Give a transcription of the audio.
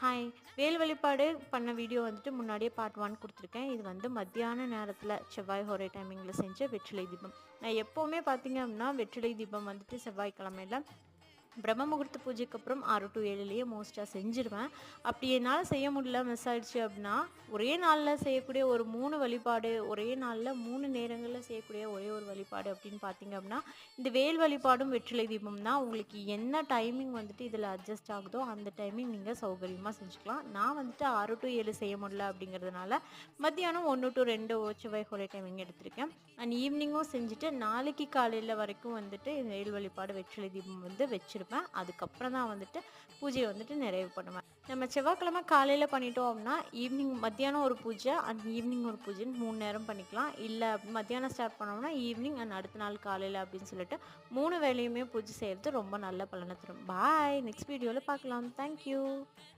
Hi. வேல் வழிபாடு பண்ண video வந்துட்டு முன்னாடியே பார்ட் 1 குடுத்துருக்கேன். இது வந்து மத்தியான நேரத்தில செவ்வாய் ஹோரை டைமிங்கில செஞ்ச வெற்றிலை தீபம். நான் எப்பவுமே பார்த்தீங்க அப்படின்னா, வெற்றிலை தீபம் வந்துட்டு செவ்வாய்க்கிழமையில பிரம்ம முகூர்த்த பூஜைக்கு அப்புறம் 6 டூ 7லயே மோஸ்ட்டா செஞ்சுருவேன். அப்படி என்னால செய்ய முடியல, மிஸ் ஆயிடுச்சு அப்படின்னா, ஒரே நாள்ல செய்யக்கூடிய ஒரு 3 வழிபாடு, ஒரே நாள்ல 3 நேரங்கள்ல செய்யக்கூடிய ஒரே ஒரு வழிபாடு அப்படின்னு பார்த்தீங்க அப்படின்னா, இந்த வேல் வழிபாடும் வெற்றிலை தீபம் தான். உங்களுக்கு என்ன டைமிங் வந்துட்டு இதில அட்ஜஸ்ட் ஆகுதோ, அந்த டைமிங் நீங்க சௌகரியமா செஞ்சுக்கலாம். நான் வந்துட்டு 6 டூ 7 செய்ய முடியல அப்படிங்கிறதுனால, மத்தியானம் 1 டூ 2 செவ்வாய் ஹோரை டைமிங் எடுத்திருக்கேன். அண்ட் ஈவினிங்கும் செஞ்சுட்டு, நாளைக்கு காலையில வரைக்கும் வந்துட்டு இந்த வேல் வழிபாடு, வெற்றிலை தீபம் வந்து வச்சிருப்பேன். அதுக்கப்புறம் தான் வந்துட்டு பூஜைய வந்துட்டு நிறைவு பண்ணுவேன். நம்ம செவ்வாய்க்கிழமை காலையில பண்ணிட்டோம் அப்படின்னா, ஈவினிங் மத்தியானம் ஒரு பூஜை அண்ட் ஈவினிங் ஒரு பூஜைன்னு 3 நேரம் பண்ணிக்கலாம். இல்ல மத்தியானம் ஸ்டார்ட் பண்ணோம்னா, ஈவினிங் அண்ட் அடுத்த நாள் காலையில அப்படின்னு சொல்லிட்டு 3 வேளையுமே பூஜை செய்றது ரொம்ப நல்ல பலன தரும். பாய். நெக்ஸ்ட் வீடியோல பார்க்கலாம். Thank you.